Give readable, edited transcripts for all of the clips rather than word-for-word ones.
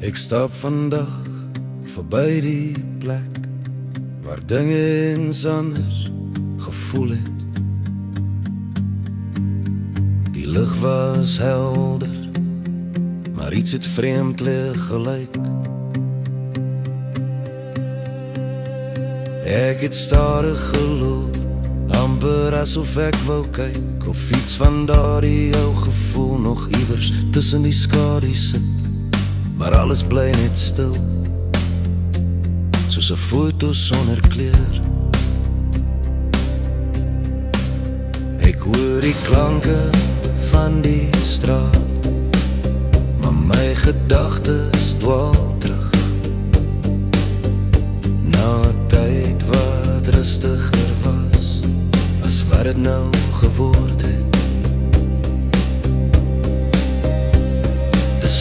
Ek stap vandag verby die plek waar dinge eens anders gevoel het. Die lug was helder, maar iets het vreemd leeg gelyk. Ek het stadig geloop, amper asof ek wou kyk of iets van daardie ou gevoel nog iewers tussen die skadu sit. Maar alles bly net stil, soos 'n foto sonder kleur. Ek hoor die klanke van die straat, maar my gedagtes dwaal terug na 'n tyd wat rustiger was as wat dit nou geword het.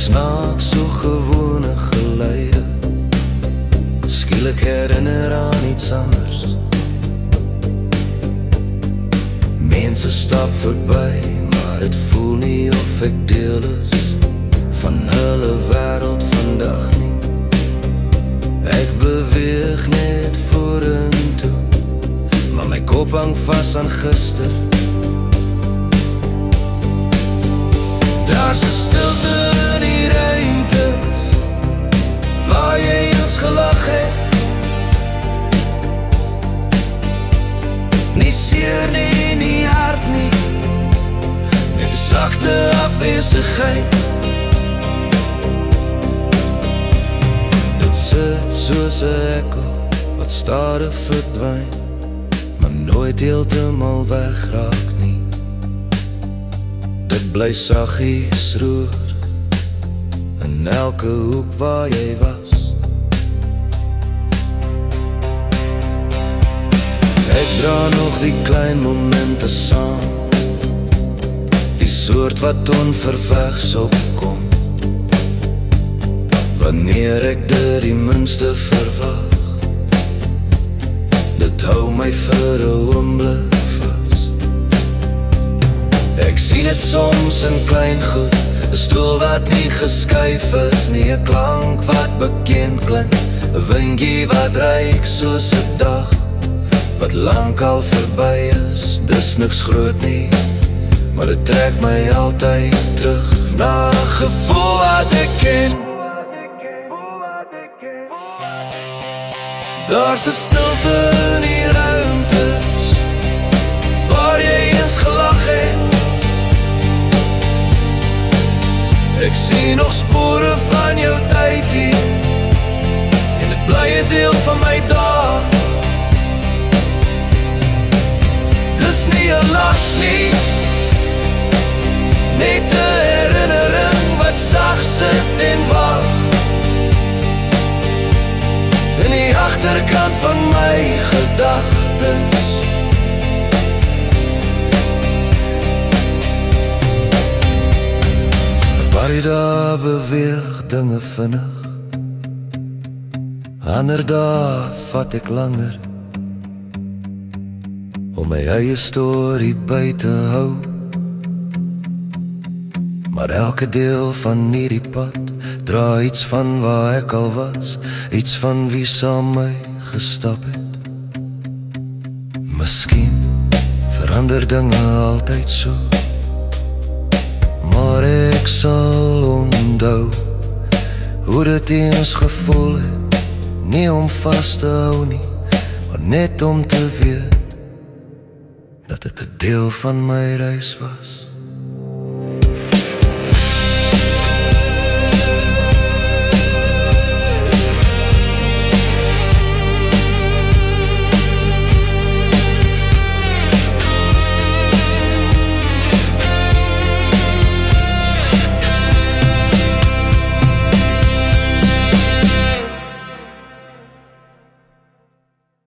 Snaaks so gewone geleide, skielik herinner aan iets anders. Mense stap verby, maar het voel nie of ek deel is van hulle wêreld vandag nie. Ek beweeg net vorentoe, maar my kop hang vas aan gister. Daar's 'n stilte in die ruimtes waar jy eens gelag het. Nie seer nie, nie hard nie, net 'n sagte afwesigheid. Dit sit soos 'n ekko wat stadig verdwyn, maar nooit heeltemal wegraak nie. Dit bly saggies roer in elke hoek waar jy was. Ek dra nog die klein momente saam, die soort wat onverwags opkom, wanneer ek dit die minste verwag. Dit hou my vir 'n oomblik. Ek sien dit soms in klein goed, 'n stoel wat nie geskuif is nie, 'n klank wat bekend klink, 'n windjie wat ruik soos 'n dag wat lank al verby is. Dis niks groot nie, maar dit trek my altyd terug na 'n gevoel wat ek ken. Daar's 'n stilte in die ruimtes waar jy eens gelag het. Ek sien nog spore van jou tyd hier, en dit bly 'n deel van my dae. Dis nie 'n las nie, net 'n herinnering wat sag sit en wag in die agterkant van my gedagtes. Party dae beweeg dinge vinnig, ander dae vat ek langer om my eie storie by te hou. Maar elke deel van hierdie pad dra iets van waar ek al was, iets van wie saam my gestap het. Miskien verander dinge altyd so, maar ek sal onthou hoe dit eens gevoel het, nie om vas te hou nie, maar net om te weet dat dit 'n deel van my reis was.